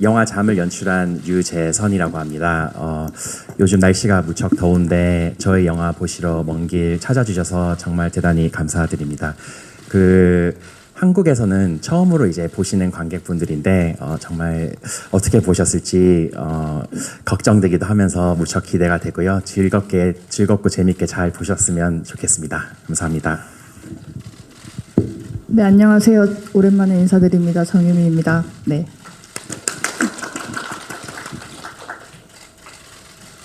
영화 잠을 연출한 유재선이라고 합니다. 요즘 날씨가 무척 더운데 저희 영화 보시러 먼 길 찾아주셔서 정말 대단히 감사드립니다. 한국에서는 처음으로 이제 보시는 관객분들인데 정말 어떻게 보셨을지 걱정되기도 하면서 무척 기대가 되고요. 즐겁고 재밌게 잘 보셨으면 좋겠습니다. 감사합니다. 네, 안녕하세요. 오랜만에 인사드립니다. 정유미입니다. 네.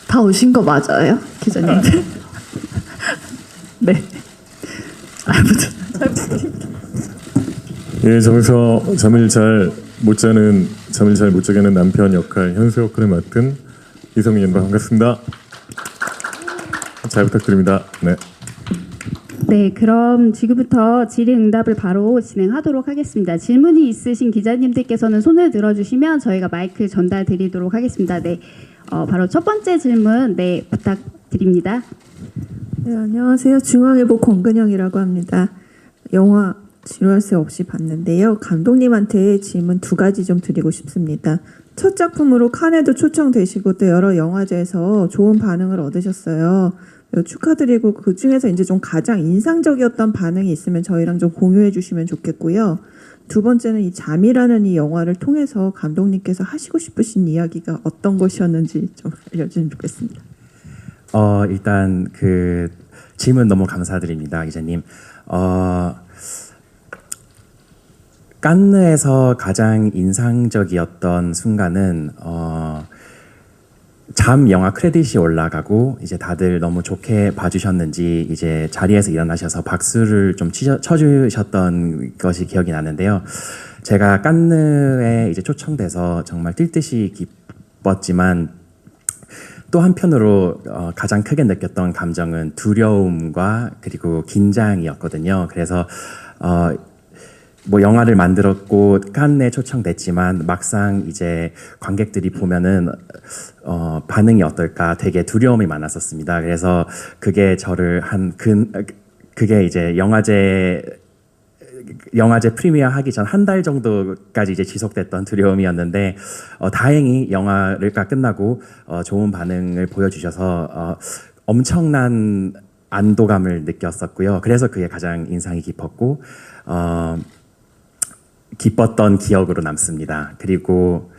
다 오신 거 맞아요? 기자님들? 네. 아무튼 잘 부탁드립니다. 예, 잠을 잘 못 자게 하는 남편 역할, 현수 역할을 맡은 이성민입니다. 반갑습니다. 잘 부탁드립니다. 네. 네, 그럼 지금부터 질의응답을 바로 진행하도록 하겠습니다. 질문이 있으신 기자님들께서는 손을 들어주시면 저희가 마이크 전달드리도록 하겠습니다. 네, 바로 첫 번째 질문 부탁드립니다. 네, 안녕하세요. 중앙일보 권근영이라고 합니다. 영화 지루할 새 없이 봤는데요. 감독님한테 질문 두 가지 좀 드리고 싶습니다. 첫 작품으로 칸에도 초청되시고 또 여러 영화제에서 좋은 반응을 얻으셨어요. 축하드리고 그 중에서 이제 좀 가장 인상적이었던 반응이 있으면 저희랑 좀 공유해 주시면 좋겠고요. 두 번째는 이 잠이라는 이 영화를 통해서 감독님께서 하시고 싶으신 이야기가 어떤 것이었는지 좀 알려주시면 좋겠습니다. 일단 질문 너무 감사드립니다, 기자님. 깐느에서 가장 인상적이었던 순간은 잠 영화 크레딧이 올라가고 이제 다들 너무 좋게 봐주셨는지 이제 자리에서 일어나셔서 박수를 좀 쳐주셨던 것이 기억이 나는데요. 제가 깐느에 이제 초청돼서 정말 뛸 듯이 기뻤지만 또 한편으로 가장 크게 느꼈던 감정은 두려움과 그리고 긴장이었거든요. 그래서 영화를 만들었고 칸에 초청됐지만 막상 이제 관객들이 보면은 반응이 어떨까 되게 두려움이 많았었습니다. 그래서 그게 저를 그게 이제 영화제 프리미어 하기 전 한 달 정도까지 이제 지속됐던 두려움이었는데 다행히 영화가 끝나고 좋은 반응을 보여주셔서 엄청난 안도감을 느꼈었고요. 그래서 그게 가장 인상이 깊었고 기뻤던 기억으로 남습니다. 그리고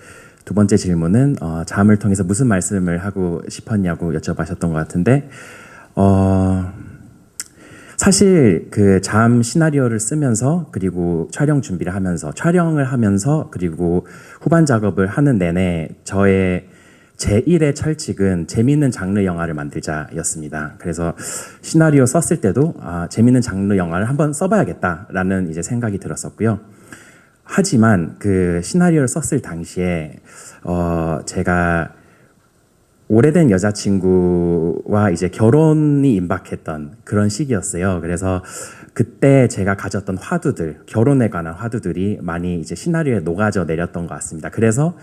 두 번째 질문은 잠을 통해서 무슨 말씀을 하고 싶었냐고 여쭤보셨던 것 같은데 사실 잠 시나리오를 쓰면서 그리고 촬영을 하면서 그리고 후반 작업을 하는 내내 저의 제1의 철칙은 재미있는 장르 영화를 만들자였습니다. 그래서 시나리오 썼을 때도 재미있는 장르 영화를 한번 써봐야겠다라는 이제 생각이 들었었고요. 하지만 시나리오를 썼을 당시에 제가 오래된 여자친구와 이제 결혼이 임박했던 그런 시기였어요. 그래서 그때 제가 가졌던 결혼에 관한 화두들이 많이 이제 시나리오에 녹아져 내렸던 것 같습니다. 그래서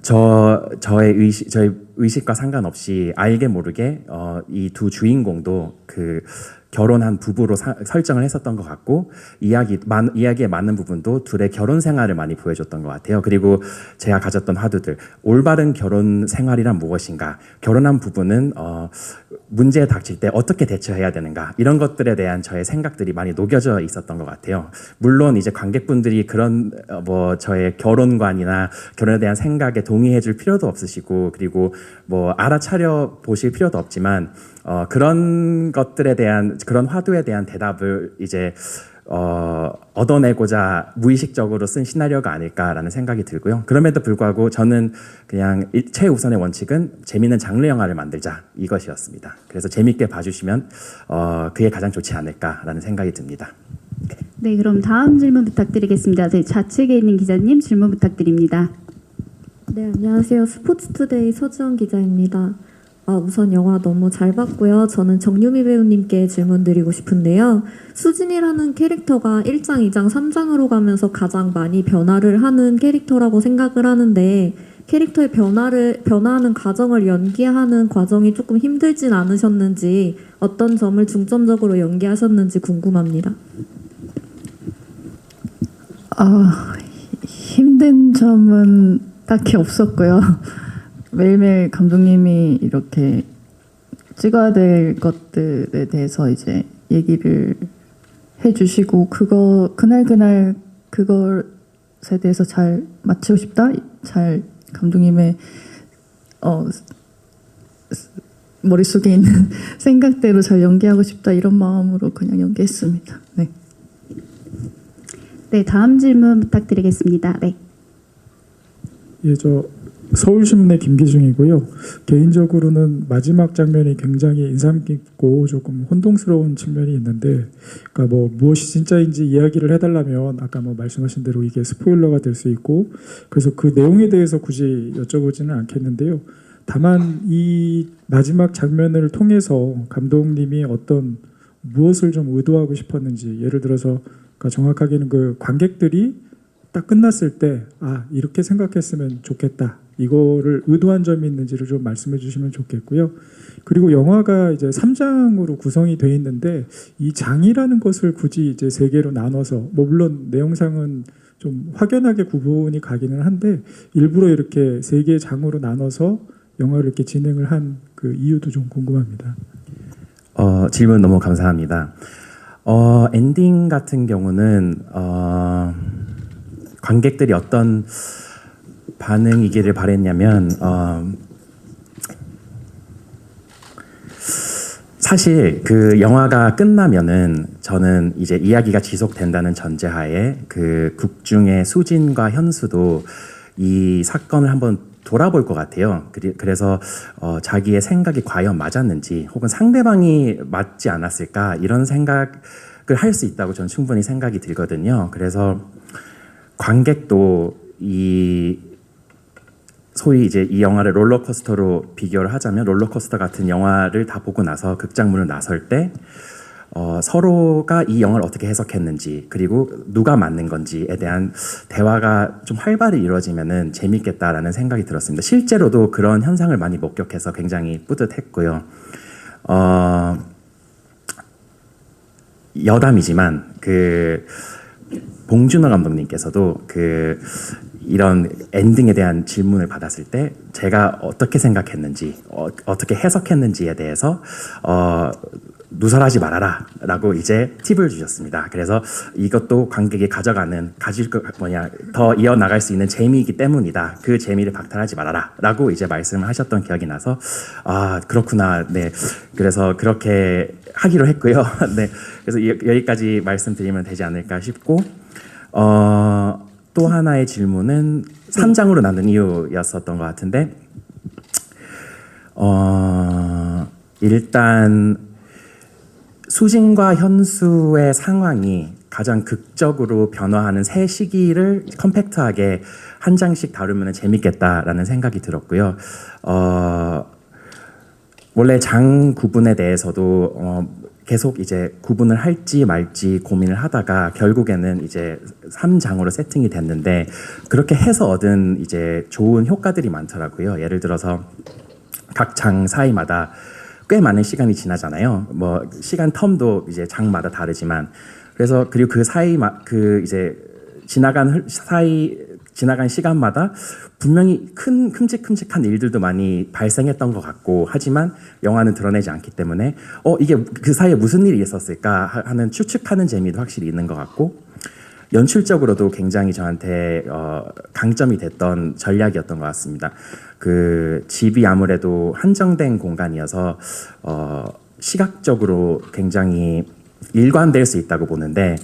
저의 의식과 상관없이 알게 모르게 이 두 주인공도 결혼한 부부로 설정을 했었던 것 같고 이야기에 맞는 부분도 둘의 결혼 생활을 많이 보여줬던 것 같아요. 그리고 제가 가졌던 화두들, 올바른 결혼 생활이란 무엇인가, 결혼한 부부는 문제에 닥칠 때 어떻게 대처해야 되는가, 이런 것들에 대한 저의 생각들이 많이 녹여져 있었던 것 같아요. 물론 이제 관객분들이 그런 저의 결혼관이나 결혼에 대한 생각에 동의해줄 필요도 없으시고 그리고 알아차려 보실 필요도 없지만 그런 것들에 대한 그런 화두에 대한 대답을 이제 얻어내고자 무의식적으로 쓴 시나리오가 아닐까라는 생각이 들고요. 그럼에도 불구하고 저는 그냥 최우선의 원칙은 재미있는 장르 영화를 만들자 이것이었습니다. 그래서 재미있게 봐주시면 그게 가장 좋지 않을까라는 생각이 듭니다. 네, 그럼 다음 질문 부탁드리겠습니다. 네, 좌측에 있는 기자님 질문 부탁드립니다. 네, 안녕하세요. 스포츠투데이 서지원 기자입니다. 우선 영화 너무 잘 봤고요. 저는 정유미 배우님께 질문 드리고 싶은데요. 수진이라는 캐릭터가 1장, 2장, 3장으로 가면서 가장 많이 변화를 하는 캐릭터라고 생각을 하는데 캐릭터의 변화하는 과정을 연기하는 과정이 조금 힘들진 않으셨는지 어떤 점을 중점적으로 연기하셨는지 궁금합니다. 힘든 점은 딱히 없었고요. 매일매일 감독님이 이렇게 찍어야 될 것들에 대해서 이제 얘기를 해주시고 그날 그것에 대해서 잘 마치고 싶다. 잘 감독님의 머릿속에 있는 생각대로 잘 연기하고 싶다 이런 마음으로 그냥 연기했습니다. 네. 네, 다음 질문 부탁드리겠습니다. 네. 예, 저 서울신문의 김기중이고요. 개인적으로는 마지막 장면이 굉장히 인상 깊고 조금 혼동스러운 측면이 있는데, 그러니까 뭐 무엇이 진짜인지 이야기를 해달라면 아까 뭐 말씀하신 대로 이게 스포일러가 될 수 있고, 그래서 그 내용에 대해서 굳이 여쭤보지는 않겠는데요. 다만 이 마지막 장면을 통해서 감독님이 어떤 무엇을 좀 의도하고 싶었는지, 예를 들어서 그러니까 정확하게는 그 관객들이 딱 끝났을 때 이렇게 생각했으면 좋겠다, 이거를 의도한 점이 있는지를 좀 말씀해 주시면 좋겠고요. 그리고 영화가 이제 3장으로 구성이 돼 있는데 이 장이라는 것을 굳이 이제 3개로 나눠서, 뭐 물론 내용상은 좀 확연하게 구분이 가기는 한데 일부러 이렇게 3개의 장으로 나눠서 영화를 이렇게 진행을 한 그 이유도 좀 궁금합니다. 질문 너무 감사합니다. 엔딩 같은 경우는 관객들이 어떤 반응이기를 바랬냐면 사실 그 영화가 끝나면은 저는 이제 이야기가 지속된다는 전제하에 그 극중의 수진과 현수도 이 사건을 한번 돌아볼 것 같아요. 그래서 자기의 생각이 과연 맞았는지 혹은 상대방이 맞지 않았을까 이런 생각을 할 수 있다고 저는 충분히 생각이 들거든요. 그래서 관객도 이 소위 이제 이 영화를 롤러코스터로 비교를 하자면 롤러코스터 같은 영화를 다 보고 나서 극장문을 나설 때 서로가 이 영화를 어떻게 해석했는지 그리고 누가 맞는 건지에 대한 대화가 좀 활발히 이루어지면은 재밌겠다라는 생각이 들었습니다. 실제로도 그런 현상을 많이 목격해서 굉장히 뿌듯했고요. 여담이지만 그 봉준호 감독님께서도 그 이런 엔딩에 대한 질문을 받았을 때 제가 어떻게 생각했는지 어떻게 해석했는지에 대해서 누설하지 말아라 라고 이제 팁을 주셨습니다. 그래서 이것도 관객이 가질 거 더 이어나갈 수 있는 재미이기 때문이다. 그 재미를 박탈하지 말아라 라고 이제 말씀을 하셨던 기억이 나서 그렇구나. 네. 그래서 그렇게 하기로 했고요. 네. 그래서 여기까지 말씀드리면 되지 않을까 싶고 또 하나의 질문은 3장으로 나눈 이유였었던 것 같은데 일단 수진과 현수의 상황이 가장 극적으로 변화하는 세 시기를 컴팩트하게 한 장씩 다루면 재밌겠다라는 생각이 들었고요. 원래 장 구분에 대해서도 계속 이제 구분을 할지 말지 고민을 하다가 결국에는 이제 3장으로 세팅이 됐는데 그렇게 해서 얻은 이제 좋은 효과들이 많더라고요. 예를 들어서 각 장 사이마다 꽤 많은 시간이 지나잖아요. 뭐 시간 텀도 이제 장마다 다르지만 그래서 그리고 그 사이 그 이제 지나간 시간마다 분명히 큰 큼직큼직한 일들도 많이 발생했던 것 같고 하지만 영화는 드러내지 않기 때문에 이게 그 사이에 무슨 일이 있었을까 하는 추측하는 재미도 확실히 있는 것 같고 연출적으로도 굉장히 저한테 강점이 됐던 전략이었던 것 같습니다. 그 집이 아무래도 한정된 공간이어서 시각적으로 굉장히 일관될 수 있다고 보는데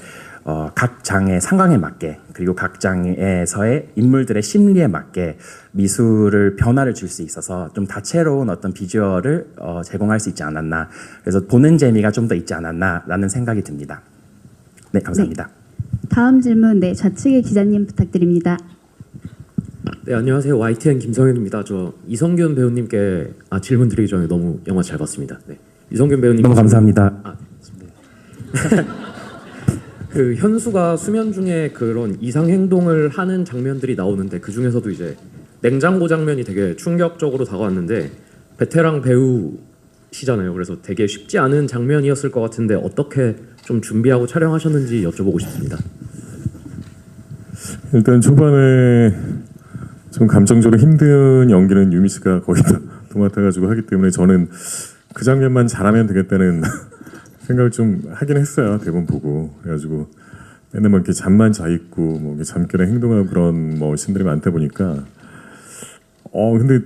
각 장의 상황에 맞게 그리고 각 장에서의 인물들의 심리에 맞게 미술을 변화를 줄 수 있어서 좀 다채로운 어떤 비주얼을 제공할 수 있지 않았나. 그래서 보는 재미가 좀 더 있지 않았나라는 생각이 듭니다. 네, 감사합니다. 네. 다음 질문 좌측의 기자님 부탁드립니다. 네, 안녕하세요. YTN 김성현입니다. 저 이성균 배우님께 질문 드리기 전에 너무 영화 잘 봤습니다. 네. 이성균 배우님 너무 감사합니다. 그 현수가 수면 중에 그런 이상 행동을 하는 장면들이 나오는데 그 중에서도 이제 냉장고 장면이 되게 충격적으로 다가왔는데 베테랑 배우시잖아요. 그래서 되게 쉽지 않은 장면이었을 것 같은데 어떻게 좀 준비하고 촬영하셨는지 여쭤보고 싶습니다. 일단 초반에 좀 감정적으로 힘든 연기는 유미 씨가 거의 다 도맡아가지고 하기 때문에 저는 그 장면만 잘하면 되겠다는 생각을 좀 하긴 했어요. 대본 보고. 그래가지고 맨날 뭐 이렇게 잠만 자 있고 뭐 이렇게 잠결에 행동하고 그런 뭐 신들이 많다 보니까 근데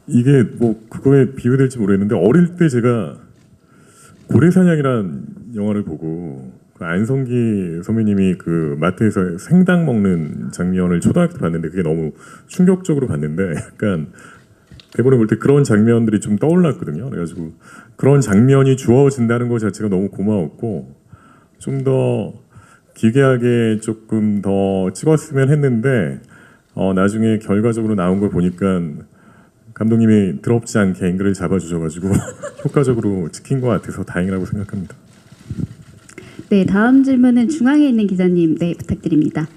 이게 뭐 그거에 비유될지 모르겠는데 어릴 때 제가 고래사냥이라는 영화를 보고 그 안성기 선배님이 그 마트에서 생닭 먹는 장면을 초등학교 때 봤는데 그게 너무 충격적으로 봤는데 약간 대본을 볼 때 그런 장면들이 좀 떠올랐거든요. 그래가지고 그런 장면이 주어진다는 것 자체가 너무 고마웠고 좀 더 기괴하게 조금 더 찍었으면 했는데 나중에 결과적으로 나온 걸 보니까 감독님이 더럽지 않게 앵글을 잡아주셔가지고 효과적으로 찍힌 것 같아서 다행이라고 생각합니다. 네, 다음 질문은 중앙에 있는 기자님, 네, 부탁드립니다.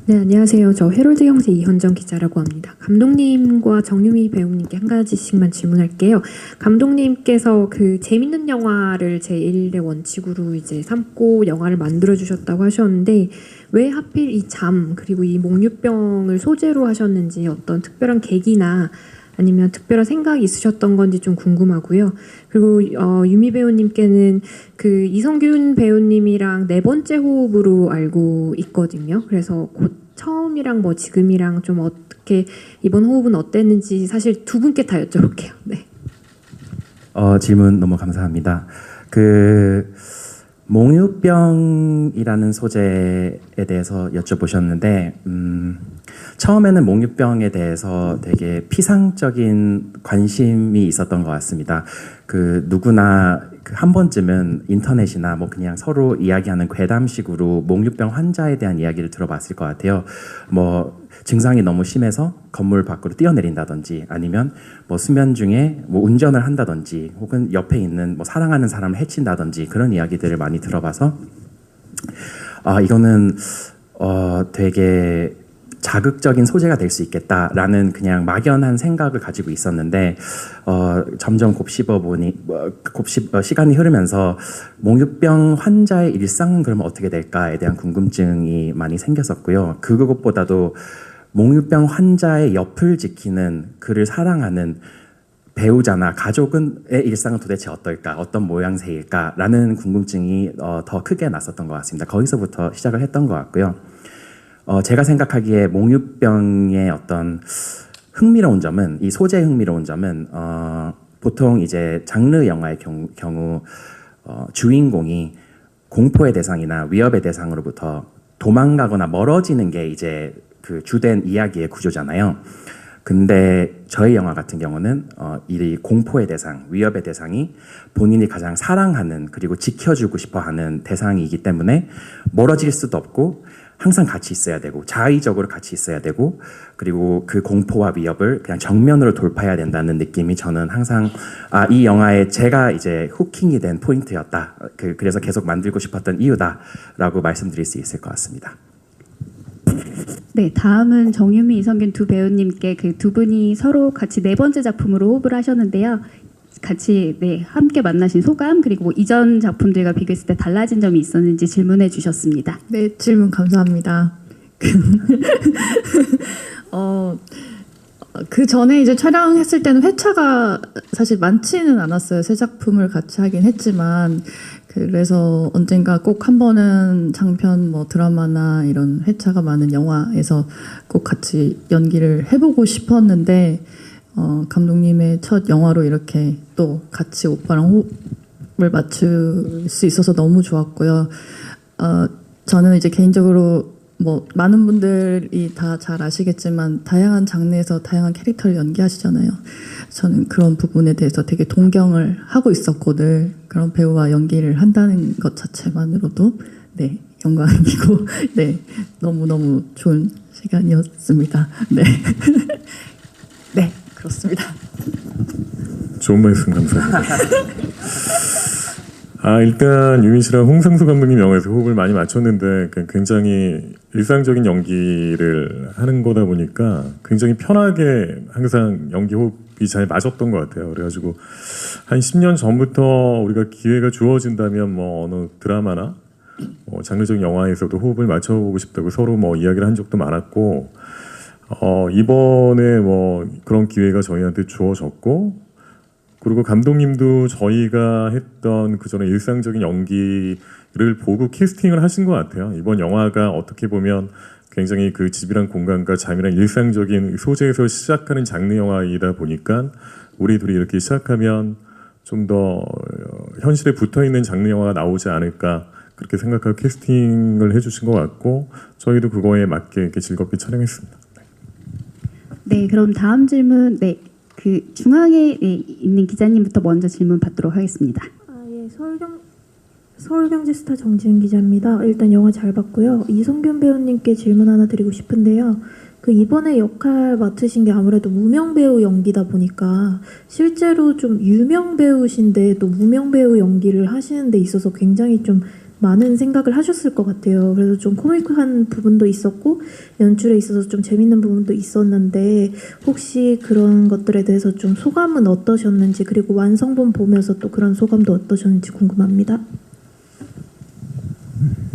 네, 안녕하세요. 저 헤럴드 경제 이현정 기자라고 합니다. 감독님과 정유미 배우님께 한 가지씩만 질문할게요. 감독님께서 그 재밌는 영화를 제1의 원칙으로 이제 삼고 영화를 만들어 주셨다고 하셨는데 왜 하필 이 잠 그리고 이 몽유병을 소재로 하셨는지 어떤 특별한 계기나 아니면 특별한 생각이 있으셨던 건지 좀 궁금하고요. 그리고 유미 배우님께는 그 이성균 배우님이랑 네 번째 호흡으로 알고 있거든요. 그래서 곧 처음이랑 뭐 지금이랑 좀 어떻게 이번 호흡은 어땠는지 사실 두 분께 다 여쭤볼게요. 네. 질문 너무 감사합니다. 그 몽유병이라는 소재에 대해서 여쭤보셨는데 처음에는 몽유병에 대해서 되게 피상적인 관심이 있었던 것 같습니다. 그 누구나 한 번쯤은 인터넷이나 뭐 그냥 서로 이야기하는 괴담식으로 몽유병 환자에 대한 이야기를 들어봤을 것 같아요. 뭐 증상이 너무 심해서 건물 밖으로 뛰어내린다든지 아니면 뭐 수면 중에 뭐 운전을 한다든지 혹은 옆에 있는 뭐 사랑하는 사람을 해친다든지 그런 이야기들을 많이 들어봐서 이거는 되게 자극적인 소재가 될 수 있겠다라는 그냥 막연한 생각을 가지고 있었는데 점점 시간이 흐르면서 몽유병 환자의 일상은 그러면 어떻게 될까에 대한 궁금증이 많이 생겼었고요. 그것보다도 몽유병 환자의 옆을 지키는 그를 사랑하는 배우자나 가족의 일상은 도대체 어떨까, 어떤 모양새일까라는 궁금증이 더 크게 났었던 것 같습니다. 거기서부터 시작을 했던 것 같고요. 제가 생각하기에 몽유병의 어떤 흥미로운 점은 이 소재의 흥미로운 점은 보통 이제 장르 영화의 경우 주인공이 공포의 대상이나 위협의 대상으로부터 도망가거나 멀어지는 게 이제 그 주된 이야기의 구조잖아요. 근데 저희 영화 같은 경우는 이 공포의 대상, 위협의 대상이 본인이 가장 사랑하는 그리고 지켜주고 싶어하는 대상이기 때문에 멀어질 수도 없고 항상 같이 있어야 되고 자의적으로 같이 있어야 되고 그리고 그 공포와 위협을 그냥 정면으로 돌파해야 된다는 느낌이 저는 항상 이 영화에 제가 이제 후킹이 된 포인트였다. 그래서 계속 만들고 싶었던 이유다라고 말씀드릴 수 있을 것 같습니다. 네, 다음은 정유미, 이성균 두 배우님께 그 두 분이 서로 같이 네 번째 작품으로 호흡을 하셨는데요. 같이 함께 만나신 소감 그리고 뭐 이전 작품들과 비교했을 때 달라진 점이 있었는지 질문해 주셨습니다. 네, 질문 감사합니다. 그 전에 이제 촬영했을 때는 회차가 사실 많지는 않았어요. 세 작품을 같이 하긴 했지만 그래서 언젠가 꼭 한 번은 장편 뭐 드라마나 이런 회차가 많은 영화에서 꼭 같이 연기를 해보고 싶었는데 감독님의 첫 영화로 이렇게 또 같이 오빠랑 호흡을 맞출 수 있어서 너무 좋았고요. 저는 이제 개인적으로 뭐 많은 분들이 다 잘 아시겠지만 다양한 장르에서 다양한 캐릭터를 연기하시잖아요. 저는 그런 부분에 대해서 되게 동경을 하고 있었거든. 그런 배우와 연기를 한다는 것 자체만으로도 네 영광이고 네 너무 좋은 시간이었습니다. 네, 네 그렇습니다. 좋은 말씀 감사합니다. 일단 유민 씨랑 홍상수 감독님 영화에서 호흡을 많이 맞췄는데 굉장히 일상적인 연기를 하는 거다 보니까 굉장히 편하게 항상 연기 호흡이 잘 맞았던 것 같아요. 그래가지고 한 10년 전부터 우리가 기회가 주어진다면 뭐 어느 드라마나 장르적 영화에서도 호흡을 맞춰보고 싶다고 서로 뭐 이야기를 한 적도 많았고 이번에 뭐 그런 기회가 저희한테 주어졌고 그리고 감독님도 저희가 했던 그 전에 일상적인 연기를 보고 캐스팅을 하신 것 같아요. 이번 영화가 어떻게 보면 굉장히 그 집이란 공간과 잠이란 일상적인 소재에서 시작하는 장르 영화이다 보니까 우리 둘이 이렇게 시작하면 좀 더 현실에 붙어 있는 장르 영화가 나오지 않을까 그렇게 생각하고 캐스팅을 해주신 것 같고 저희도 그거에 맞게 이렇게 즐겁게 촬영했습니다. 네, 그럼 다음 질문 그 중앙에 있는 기자님부터 먼저 질문 받도록 하겠습니다. 예, 서울경제스타 정지은 기자입니다. 일단 영화 잘 봤고요. 이성균 배우님께 질문 하나 드리고 싶은데요. 그 이번에 역할 맡으신 게 아무래도 무명 배우 연기다 보니까 실제로 좀 유명 배우신데 또 무명 배우 연기를 하시는 데 있어서 굉장히 좀 많은 생각을 하셨을 것 같아요. 그래서 좀 코믹한 부분도 있었고 연출에 있어서 좀 재밌는 부분도 있었는데 혹시 그런 것들에 대해서 좀 소감은 어떠셨는지 그리고 완성본 보면서 또 그런 소감도 어떠셨는지 궁금합니다.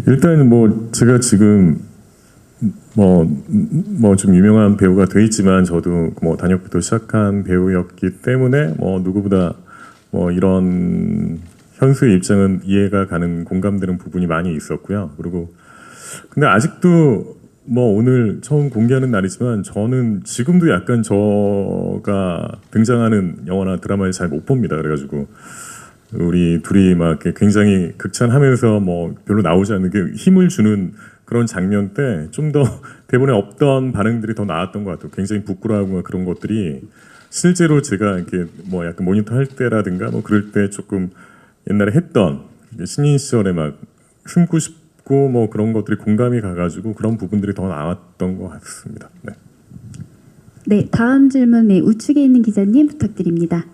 일단 뭐 제가 지금 뭐 좀 유명한 배우가 돼 있지만 저도 뭐 단역부터 시작한 배우였기 때문에 뭐 누구보다 뭐 이런 현수의 입장은 이해가 가는 공감되는 부분이 많이 있었고요. 그리고 근데 아직도 뭐 오늘 처음 공개하는 날이지만 저는 지금도 약간 저가 등장하는 영화나 드라마를 잘 못 봅니다. 그래가지고 우리 둘이 막 이렇게 굉장히 극찬하면서 뭐 별로 나오지 않는 게 힘을 주는 그런 장면 때 좀 더 대본에 없던 반응들이 더 나왔던 것 같아요. 굉장히 부끄러워하고 그런 것들이 실제로 제가 이렇게 뭐 약간 모니터 할 때라든가 뭐 그럴 때 조금 옛날에 했던 신인 시절에 막 숨고 싶고 뭐 그런 것들이 공감이 가가지고 그런 부분들이 더 나왔던 것 같습니다. 네. 네, 다음 질문 우측에 있는 기자님 부탁드립니다.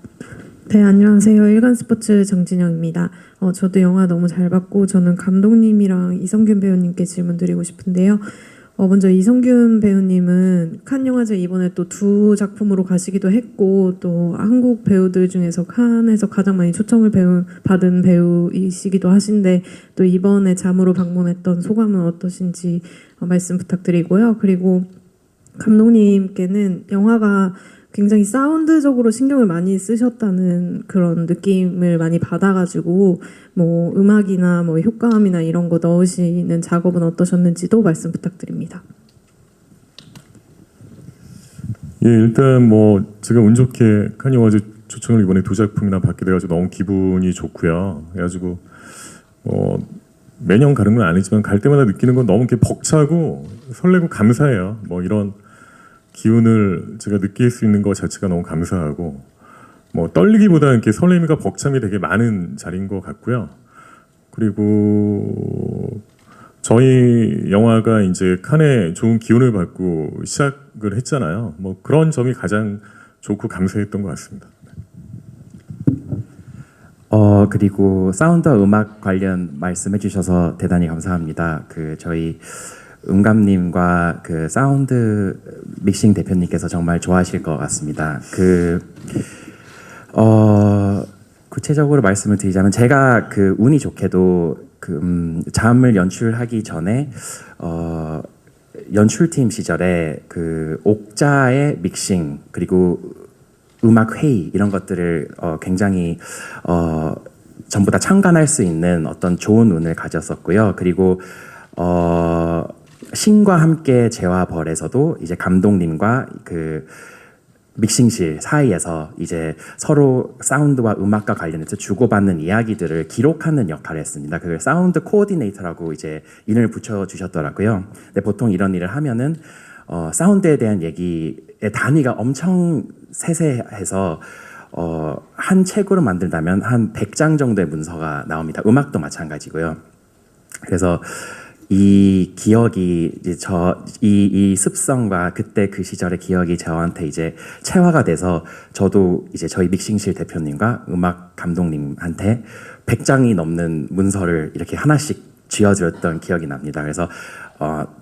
네, 안녕하세요. 일간스포츠 정진영입니다. 저도 영화 너무 잘 봤고 저는 감독님이랑 이성균 배우님께 질문 드리고 싶은데요. 먼저 이성균 배우님은 칸 영화제 이번에 또 2작품으로 가시기도 했고 또 한국 배우들 중에서 칸에서 가장 많이 초청을 받은 배우이시기도 하신데 또 이번에 잠으로 방문했던 소감은 어떠신지 말씀 부탁드리고요. 그리고 감독님께는 영화가 굉장히 사운드적으로 신경을 많이 쓰셨다는 그런 느낌을 많이 받아가지고 뭐 음악이나 뭐 효과음이나 이런 거 넣으시는 작업은 어떠셨는지도 말씀 부탁드립니다. 예, 일단 뭐 제가 운 좋게 칸 영화제 초청을 이번에 2작품이나 받게 돼가지고 너무 기분이 좋고요. 그래가지고 매년 가는 건 아니지만 갈 때마다 느끼는 건 너무 이렇게 벅차고 설레고 감사해요. 뭐 이런 기운을 제가 느낄 수 있는 것 자체가 너무 감사하고 뭐 떨리기보다는 이렇게 설렘과 벅참이 되게 많은 자리인 것 같고요. 그리고 저희 영화가 이제 칸에 좋은 기운을 받고 시작을 했잖아요. 뭐 그런 점이 가장 좋고 감사했던 것 같습니다. 그리고 사운드와 음악 관련 말씀해 주셔서 대단히 감사합니다. 그 저희 음감님과 그 사운드 믹싱 대표님께서 정말 좋아하실 것 같습니다. 구체적으로 말씀을 드리자면 제가 그 운이 좋게도 잠을 연출하기 전에 연출팀 시절에 그 옥자의 믹싱 그리고 음악 회의 이런 것들을 굉장히 전부 다 참관할 수 있는 어떤 좋은 운을 가졌었고요. 그리고 신과 함께 재와 벌에서도 이제 감독님과 그 믹싱실 사이에서 이제 서로 사운드와 음악과 관련해서 주고받는 이야기들을 기록하는 역할을 했습니다. 그걸 사운드 코어디네이터라고 이제 이름을 붙여주셨더라고요. 근데 보통 이런 일을 하면은 사운드에 대한 얘기의 단위가 엄청 세세해서 한 책으로 만든다면 한 100장 정도의 문서가 나옵니다. 음악도 마찬가지고요. 그래서 이 기억이 이제 이 습성과 그때 그 시절의 기억이 저한테 이제 체화가 돼서 저도 이제 저희 믹싱실 대표님과 음악 감독님한테 100장이 넘는 문서를 이렇게 하나씩 쥐어드렸던 기억이 납니다. 그래서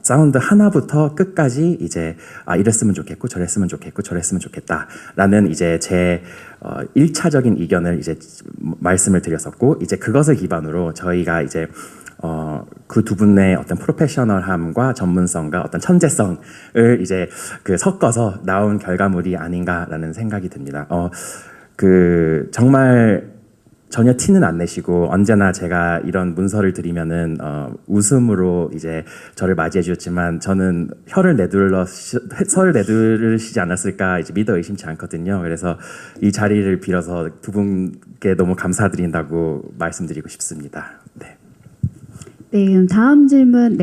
사운드 하나부터 끝까지 이제 이랬으면 좋겠고 저랬으면 좋겠고 저랬으면 좋겠다라는 이제 제 1차적인 의견을 이제 말씀을 드렸었고 이제 그것을 기반으로 저희가 이제 그 두 분의 어떤 프로페셔널함과 전문성과 어떤 천재성을 이제 그 섞어서 나온 결과물이 아닌가라는 생각이 듭니다. 그 정말 전혀 티는 안 내시고 언제나 제가 이런 문서를 드리면은 웃음으로 이제 저를 맞이해 주셨지만 저는 혀를 내두르시지 않았을까 이제 믿어 의심치 않거든요. 그래서 이 자리를 빌어서 두 분께 너무 감사드린다고 말씀드리고 싶습니다. 네. 네, 그럼 다음 질문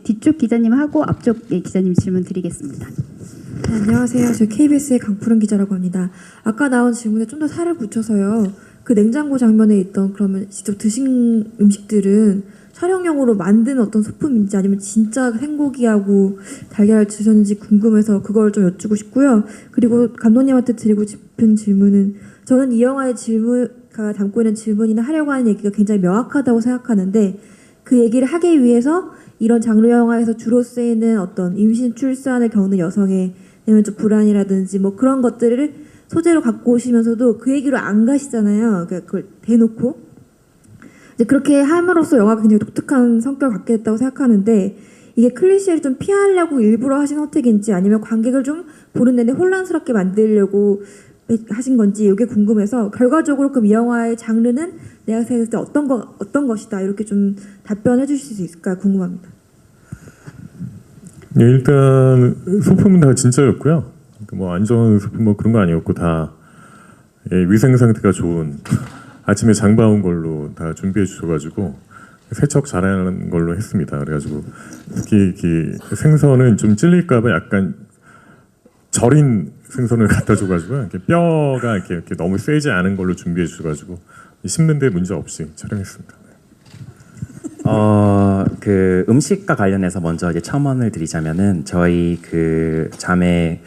뒤쪽 기자님하고 앞쪽 기자님 질문 드리겠습니다. 네, 안녕하세요. 저 KBS의 강푸른 기자라고 합니다. 아까 나온 질문에 좀 더 살을 붙여서요. 그 냉장고 장면에 있던 그러면 직접 드신 음식들은 촬영용으로 만든 어떤 소품인지 아니면 진짜 생고기하고 달걀을 드셨는지 궁금해서 그걸 좀 여쭈고 싶고요. 그리고 감독님한테 드리고 싶은 질문은 저는 이 영화의 질문가 담고 있는 질문이나 하려고 하는 얘기가 굉장히 명확하다고 생각하는데 그 얘기를 하기 위해서 이런 장르 영화에서 주로 쓰이는 어떤 임신 출산을 겪는 여성의 내면적 불안이라든지 뭐 그런 것들을 소재로 갖고 오시면서도 그 얘기로 안 가시잖아요. 그러니까 그걸 대놓고 이제 그렇게 함으로써 영화가 굉장히 독특한 성격을 갖게 됐다고 생각하는데 이게 클리셰를 좀 피하려고 일부러 하신 선택인지 아니면 관객을 좀 보는 내내 혼란스럽게 만들려고 하신 건지 이게 궁금해서 결과적으로 그럼 이 영화의 장르는 내가 생각했을 때 어떤 것이다 이렇게 좀 답변해 주실 수 있을까 궁금합니다. 예, 일단 소품은 다 진짜였고요. 뭐 안전 소품 뭐 그런 거 아니었고 다 위생 상태가 좋은 아침에 장봐온 걸로 다 준비해 주셔가지고 세척 잘하는 걸로 했습니다. 그래가지고 특히 생선은 좀 찔릴까봐 약간 절인 생선을 갖다 줘가지고 이렇게 뼈가 이렇게 너무 세지 않은 걸로 준비해 주셔가지고 씹는데 문제 없이 촬영했습니다. 그 음식과 관련해서 먼저 이제 첨언을 드리자면은 저희 그 자매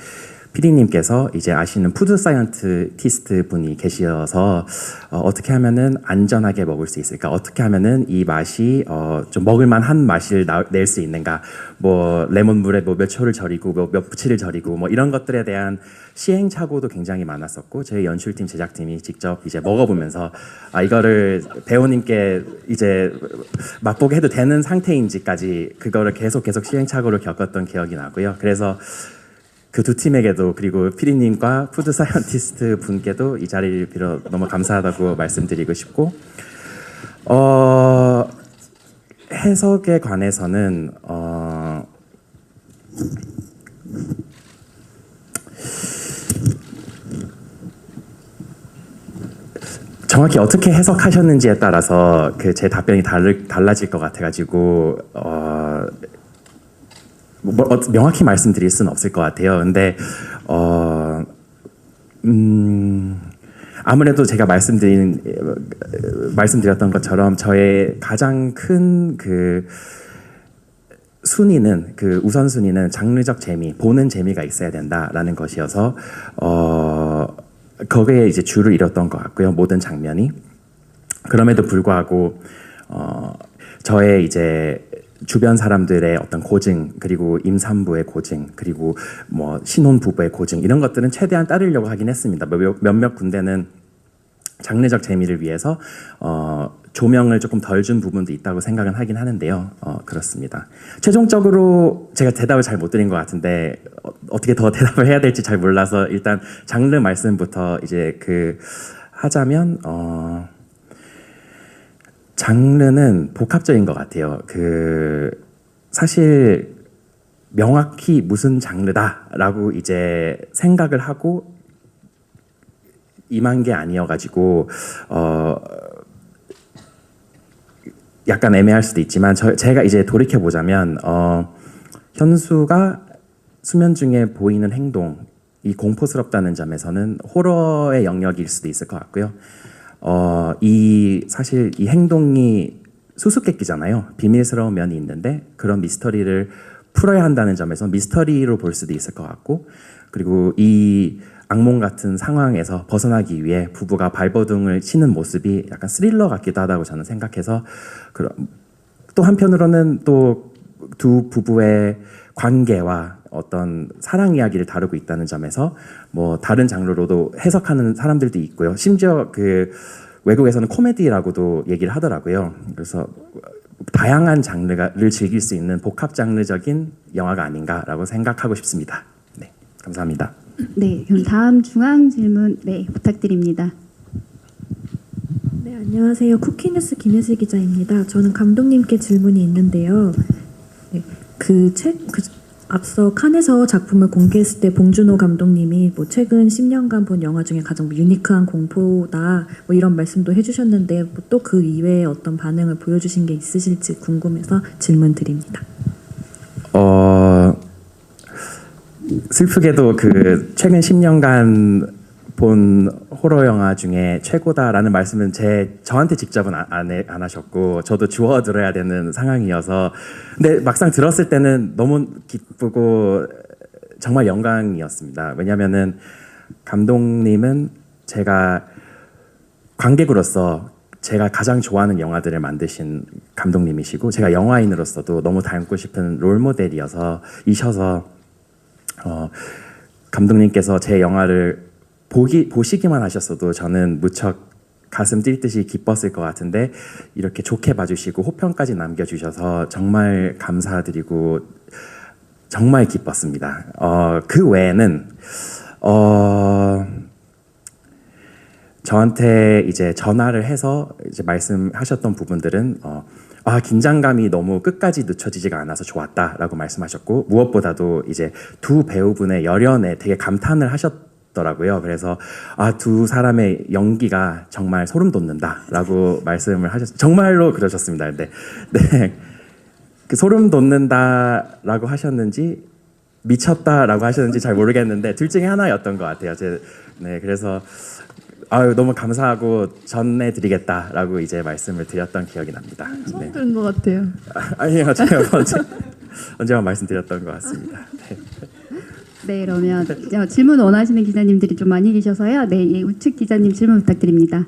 피디님께서 이제 아시는 푸드 사이언티스트 분이 계셔서 어떻게 하면은 안전하게 먹을 수 있을까? 어떻게 하면은 이 맛이 좀 먹을만한 맛을 낼 수 있는가? 뭐 레몬물에 뭐 몇 초를 절이고 몇 부치를 절이고 뭐 이런 것들에 대한 시행착오도 굉장히 많았었고 저희 연출팀 제작팀이 직접 이제 먹어보면서 이거를 배우님께 이제 맛보게 해도 되는 상태인지까지 그거를 계속 시행착오를 겪었던 기억이 나고요. 그래서 그 두 팀에게도 그리고 피디님과 푸드 사이언티스트 분께도 이 자리를 빌어 너무 감사하다고 말씀드리고 싶고 해석에 관해서는 정확히 어떻게 해석하셨는지에 따라서 그 제 답변이 달라질 것 같아가지고 명확히 말씀드릴 수는 없을 것 같아요. 근데 아무래도 제가 말씀드렸던 것처럼 저의 가장 큰 그 순위는 그 우선순위는 장르적 재미, 보는 재미가 있어야 된다라는 것이어서 거기에 이제 줄을 잃었던 것 같고요. 모든 장면이 그럼에도 불구하고 저의 이제 주변 사람들의 어떤 고증 그리고 임산부의 고증 그리고 뭐 신혼 부부의 고증 이런 것들은 최대한 따르려고 하긴 했습니다. 몇몇 군데는 장르적 재미를 위해서 조명을 조금 덜 준 부분도 있다고 생각은 하긴 하는데요. 그렇습니다. 최종적으로 제가 대답을 잘 못 드린 것 같은데 어떻게 더 대답을 해야 될지 잘 몰라서 일단 장르 말씀부터 이제 하자면 장르는 복합적인 것 같아요. 사실 명확히 무슨 장르다라고 이제 생각을 하고 임한 게 아니어가지고 약간 애매할 수도 있지만 제가 이제 돌이켜 보자면 현수가 수면 중에 보이는 행동이 공포스럽다는 점에서는 호러의 영역일 수도 있을 것 같고요. 사실 이 행동이 수수께끼잖아요. 비밀스러운 면이 있는데 그런 미스터리를 풀어야 한다는 점에서 미스터리로 볼 수도 있을 것 같고 그리고 이 악몽 같은 상황에서 벗어나기 위해 부부가 발버둥을 치는 모습이 약간 스릴러 같기도 하다고 저는 생각해서 또 한편으로는 또 두 부부의 관계와 어떤 사랑 이야기를 다루고 있다는 점에서 뭐 다른 장르로도 해석하는 사람들도 있고요. 심지어 외국에서는 코미디라고도 얘기를 하더라고요. 그래서 다양한 장르를 즐길 수 있는 복합 장르적인 영화가 아닌가라고 생각하고 싶습니다. 네, 감사합니다. 네, 그럼 다음 중앙 질문 네 부탁드립니다. 네, 안녕하세요. 쿠키뉴스 김혜슬 기자입니다. 저는 감독님께 질문이 있는데요. 네, 앞서 칸에서 작품을 공개했을 때 봉준호 감독님이 뭐 최근 10년간 본 영화 중에 가장 유니크한 공포다 뭐 이런 말씀도 해주셨는데 뭐 또 그 이외에 어떤 반응을 보여주신 게 있으실지 궁금해서 질문 드립니다. 슬프게도 그 최근 10년간 본 호러 영화 중에 최고다라는 말씀은 저한테 직접은 안 하셨고 저도 주워 들어야 되는 상황이어서 근데 막상 들었을 때는 너무 기쁘고 정말 영광이었습니다. 왜냐하면은 감독님은 제가 관객으로서 제가 가장 좋아하는 영화들을 만드신 감독님이시고 제가 영화인으로서도 너무 닮고 싶은 롤모델이어서 감독님께서 제 영화를 보시기만 하셨어도 저는 무척 가슴 뛸 듯이 기뻤을 것 같은데 이렇게 좋게 봐주시고 호평까지 남겨주셔서 정말 감사드리고 정말 기뻤습니다. 그 외에는 저한테 이제 전화를 해서 이제 말씀하셨던 부분들은 긴장감이 너무 끝까지 늦춰지지가 않아서 좋았다라고 말씀하셨고 무엇보다도 이제 두 배우분의 열연에 되게 감탄을 하셨더라고요. 그래서 두 사람의 연기가 정말 소름 돋는다라고 말씀을 하셨어요. 정말로 그러셨습니다. 네, 그 소름 돋는다라고 하셨는지 미쳤다라고 하셨는지 잘 모르겠는데 둘 중에 하나였던 것 같아요. 네, 그래서 너무 감사하고 전해드리겠다라고 이제 말씀을 드렸던 기억이 납니다. 처음 들은 것 같아요. 아니요, 제가 언제나 말씀드렸던 것 같습니다. 네, 그러면 질문 원하시는 기자님들이 좀 많이 계셔서요. 네, 우측 기자님 질문 부탁드립니다.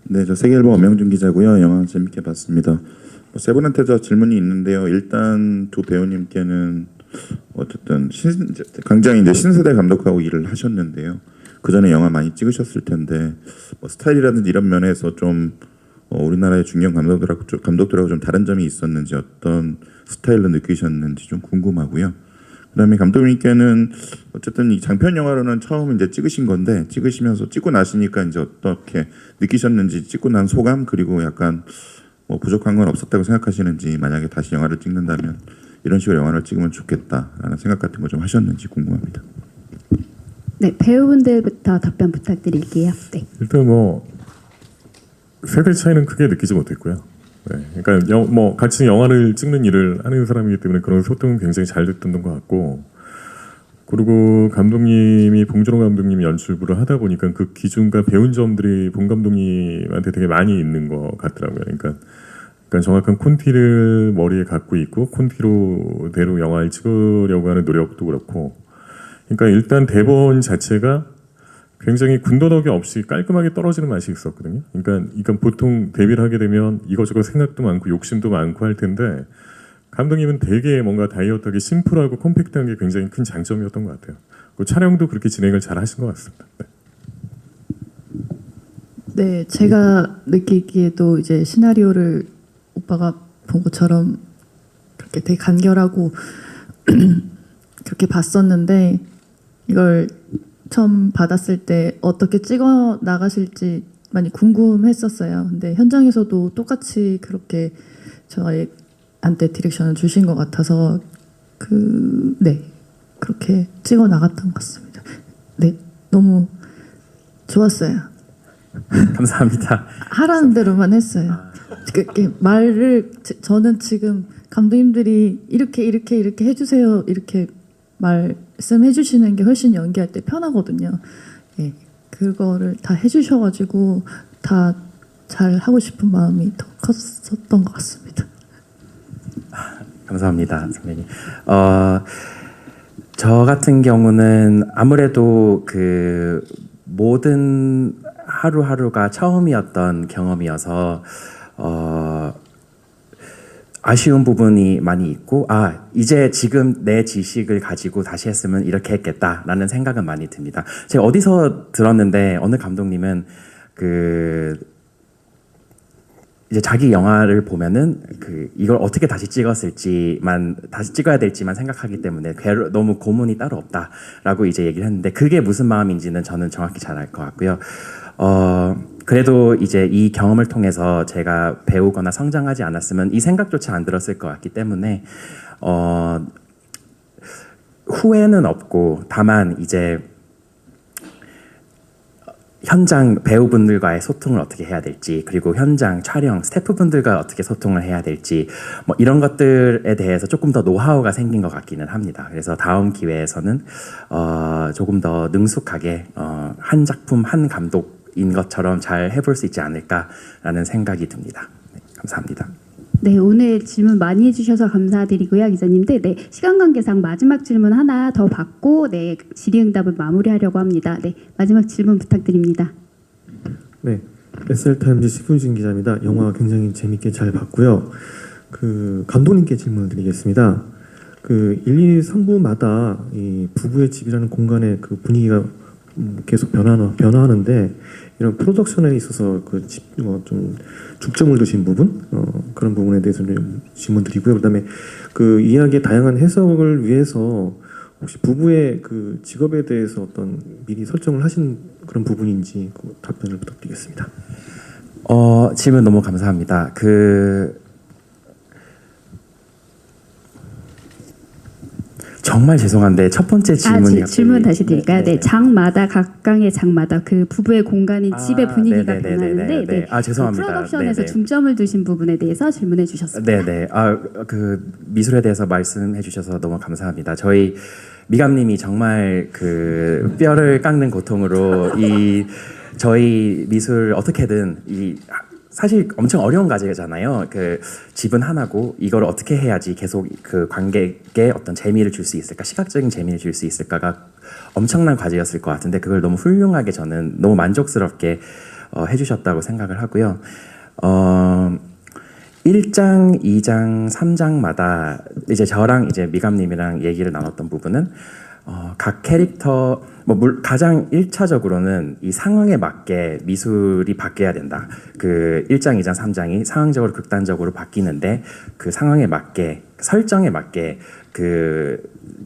네, 저 세계일보 엄영준 기자고요. 영화 재밌게 봤습니다. 세 분한테 저 질문이 있는데요. 일단 두 배우님께는 어쨌든 굉장히 이제 신세대 감독하고 일을 하셨는데요. 그 전에 영화 많이 찍으셨을 텐데 스타일이라든지 이런 면에서 좀 우리나라의 중견 감독들하고 좀 다른 점이 있었는지 어떤 스타일로 느끼셨는지 좀 궁금하고요. 그다음에 감독님께는 어쨌든 이 장편 영화로는 처음 이제 찍으신 건데 찍으시면서 찍고 나시니까 이제 어떻게 느끼셨는지 찍고 난 소감 그리고 약간 부족한 건 없었다고 생각하시는지 만약에 다시 영화를 찍는다면 이런 식으로 영화를 찍으면 좋겠다라는 생각 같은 거 좀 하셨는지 궁금합니다. 네, 배우분들부터 답변 부탁드릴게요. 네. 일단 세대 차이는 크게 느끼지 못했고요. 네, 그러니까 같이 영화를 찍는 일을 하는 사람이기 때문에 그런 소통은 굉장히 잘 됐던 것 같고 그리고 봉준호 감독님이 연출부를 하다 보니까 그 기준과 배운 점들이 본 감독님한테 되게 많이 있는 것 같더라고요. 그러니까 정확한 콘티를 머리에 갖고 있고 콘티로대로 영화를 찍으려고 하는 노력도 그렇고 그러니까 일단 대본 자체가 굉장히 군더더기 없이 깔끔하게 떨어지는 맛이 있었거든요. 그러니까 보통 데뷔를 하게 되면 이거저거 생각도 많고 욕심도 많고 할 텐데 감독님은 되게 뭔가 다이어트하게 심플하고 컴팩트한 게 굉장히 큰 장점이었던 것 같아요. 그 촬영도 그렇게 진행을 잘 하신 것 같습니다. 네, 제가 느끼기에도 이제 시나리오를 오빠가 본 것처럼 그렇게 되게 간결하고 그렇게 봤었는데 이걸 처음 받았을 때 어떻게 찍어 나가실지 많이 궁금했었어요. 근데 현장에서도 똑같이 그렇게 저한테 디렉션을 주신 것 같아서 그렇게 찍어 나갔던 것 같습니다. 네, 너무 좋았어요. 감사합니다. 하라는 대로만 했어요. 말을 저는 지금 감독님들이 이렇게 해주세요 이렇게 말씀해 주시는 게 훨씬 연기할 때 편하거든요. 예, 그거를 다 해주셔가지고 다 잘 하고 싶은 마음이 더 컸었던 것 같습니다. 감사합니다, 선배님. 저 같은 경우는 아무래도 그 모든 하루하루가 처음이었던 경험이어서 아쉬운 부분이 많이 있고 이제 지금 내 지식을 가지고 다시 했으면 이렇게 했겠다라는 생각은 많이 듭니다. 제가 어디서 들었는데 어느 감독님은 이제 자기 영화를 보면은 이걸 어떻게 다시 찍어야 될지만 생각하기 때문에 너무 고문이 따로 없다라고 이제 얘기를 했는데 그게 무슨 마음인지는 저는 정확히 잘 알 것 같고요. 그래도 이제 이 경험을 통해서 제가 배우거나 성장하지 않았으면 이 생각조차 안 들었을 것 같기 때문에 후회는 없고 다만 이제 현장 배우분들과의 소통을 어떻게 해야 될지 그리고 현장 촬영 스태프분들과 어떻게 소통을 해야 될지 뭐 이런 것들에 대해서 조금 더 노하우가 생긴 것 같기는 합니다. 그래서 다음 기회에서는 조금 더 능숙하게 한 작품 한 감독인 것처럼 잘 해볼 수 있지 않을까라는 생각이 듭니다. 네, 감사합니다. 네, 오늘 질문 많이 해주셔서 감사드리고요, 기자님들. 네, 시간 관계상 마지막 질문 하나 더 받고 네, 질의응답을 마무리하려고 합니다. 네, 마지막 질문 부탁드립니다. 네, SR타임즈 시fun진 기자입니다. 영화 굉장히 재밌게 잘 봤고요. 감독님께 질문을 드리겠습니다. 1, 2, 3부마다 이 부부의 집이라는 공간의 그 분위기가 계속 변화하는데 이런 프로덕션에 있어서 좀 중점을 두신 부분 그런 부분에 대해서 좀 질문드리고요. 그다음에 그 이야기의 다양한 해석을 위해서 혹시 부부의 그 직업에 대해서 어떤 미리 설정을 하신 그런 부분인지 그 답변을 부탁드리겠습니다. 질문 너무 감사합니다. 정말 죄송한데 첫 번째 질문이 질문 다시 드릴까요? 네, 장마다 각각의 장마다 그 부부의 공간인 집의 분위기가 변하는데 네, 죄송합니다. 그 프로덕션에서 네네. 중점을 두신 부분에 대해서 질문해 주셨습니다. 네네. 미술에 대해서 말씀해 주셔서 너무 감사합니다. 저희 미감님이 정말 뼈를 깎는 고통으로 저희 미술 어떻게든 사실 엄청 어려운 과제잖아요. 집은 하나고 이걸 어떻게 해야지 계속 그 관객에 어떤 재미를 줄 수 있을까, 시각적인 재미를 줄 수 있을까가 엄청난 과제였을 것 같은데 그걸 너무 훌륭하게 저는 너무 만족스럽게 해주셨다고 생각을 하고요. 1장, 2장, 3장마다 이제 저랑 이제 미감님이랑 얘기를 나눴던 부분은 각 캐릭터 가장 1차적으로는 이 상황에 맞게 미술이 바뀌어야 된다. 1장, 2장, 3장이 상황적으로 극단적으로 바뀌는데 그 상황에 맞게 설정에 맞게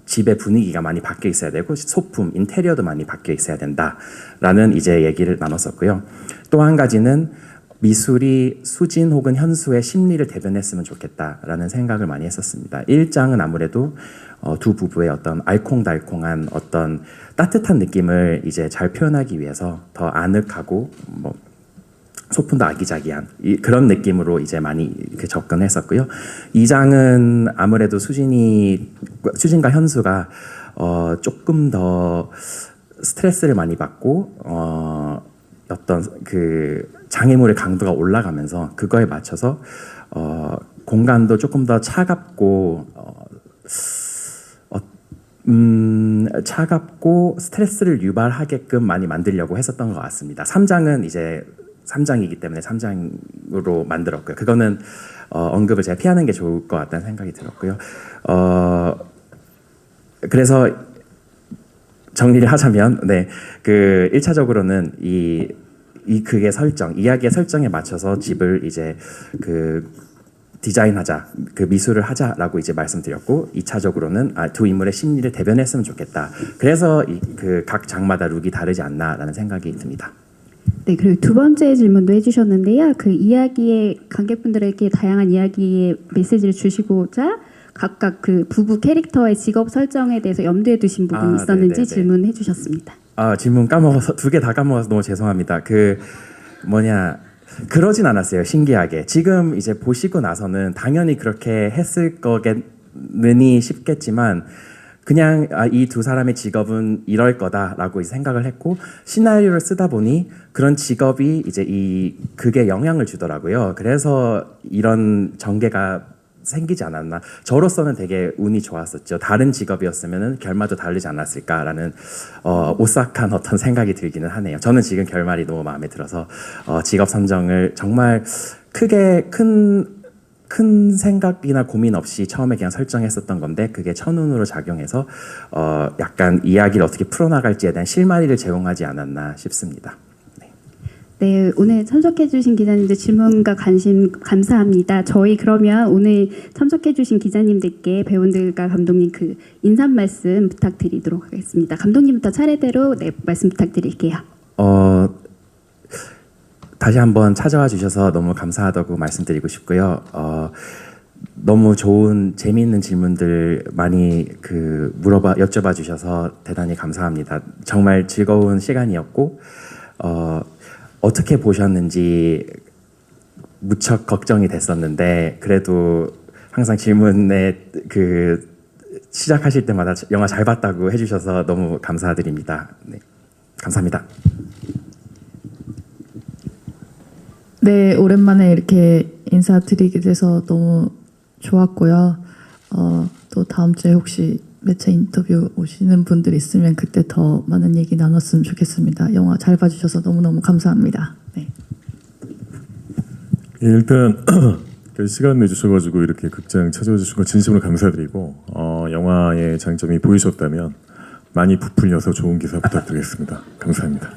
집의 분위기가 많이 바뀌어 있어야 되고 소품, 인테리어도 많이 바뀌어 있어야 된다라는 이제 얘기를 나눴었고요. 또 한 가지는 미술이 수진 혹은 현수의 심리를 대변했으면 좋겠다라는 생각을 많이 했었습니다. 1장은 아무래도 두 부부의 어떤 알콩달콩한 어떤 따뜻한 느낌을 이제 잘 표현하기 위해서 더 아늑하고 소품도 아기자기한 그런 느낌으로 이제 많이 접근했었고요. 2장은 아무래도 수진과 현수가 조금 더 스트레스를 많이 받고 어떤 장애물의 강도가 올라가면서 그거에 맞춰서 공간도 조금 더 차갑고 스트레스를 유발하게끔 많이 만들려고 했었던 것 같습니다. 3장은 이제 3장이기 때문에 3장으로 만들었고요. 그거는 언급을 제가 피하는 게 좋을 것 같다는 생각이 들었고요. 그래서 정리를 하자면, 네, 1차적으로는 그게 이야기의 설정에 맞춰서 집을 이제 디자인하자, 미술을 하자라고 이제 말씀드렸고, 2차적으로는 두 인물의 심리를 대변했으면 좋겠다. 그래서 각 장마다 룩이 다르지 않나라는 생각이 듭니다. 네, 그리고 두 번째 질문도 해주셨는데요. 이야기의 관객분들에게 다양한 이야기의 메시지를 주시고자 각각 부부 캐릭터의 직업 설정에 대해서 염두에 두신 부분이 있었는지 네네네. 질문해 주셨습니다. 질문 까먹어서 두 개 다 까먹어서 너무 죄송합니다. 그러진 않았어요. 신기하게 지금 이제 보시고 나서는 당연히 그렇게 했을 거겠느니 싶겠지만 그냥 이 두 사람의 직업은 이럴 거다라고 생각을 했고 시나리오를 쓰다 보니 그런 직업이 이제 그게 영향을 주더라고요. 그래서 이런 전개가 생기지 않았나. 저로서는 되게 운이 좋았었죠. 다른 직업이었으면 결말도 다르지 않았을까라는 오싹한 어떤 생각이 들기는 하네요. 저는 지금 결말이 너무 마음에 들어서 직업 선정을 정말 큰 생각이나 고민 없이 처음에 그냥 설정했었던 건데 그게 천운으로 작용해서 약간 이야기를 어떻게 풀어나갈지에 대한 실마리를 제공하지 않았나 싶습니다. 네, 오늘 참석해주신 기자님들 질문과 관심 감사합니다. 저희 그러면 오늘 참석해주신 기자님들께 배우들과 감독님 그 인사 말씀 부탁드리도록 하겠습니다. 감독님부터 차례대로 네, 말씀 부탁드릴게요. 다시 한번 찾아와 주셔서 너무 감사하다고 말씀드리고 싶고요. 너무 좋은 재미있는 질문들 많이 여쭤봐 주셔서 대단히 감사합니다. 정말 즐거운 시간이었고 어떻게 보셨는지 무척 걱정이 됐었는데 그래도 항상 질문에 시작하실 때마다 영화 잘 봤다고 해주셔서 너무 감사드립니다. 네, 감사합니다. 네, 오랜만에 이렇게 인사드리게 돼서 너무 좋았고요. 또 다음 주에 혹시 매체 인터뷰 오시는 분들 있으면 그때 더 많은 얘기 나눴으면 좋겠습니다. 영화 잘 봐주셔서 너무너무 감사합니다. 네. 예, 일단 시간 내주셔가지고 이렇게 극장 찾아와 주신 거 진심으로 감사드리고 영화의 장점이 보이셨다면 많이 부풀려서 좋은 기사 부탁드리겠습니다. 감사합니다.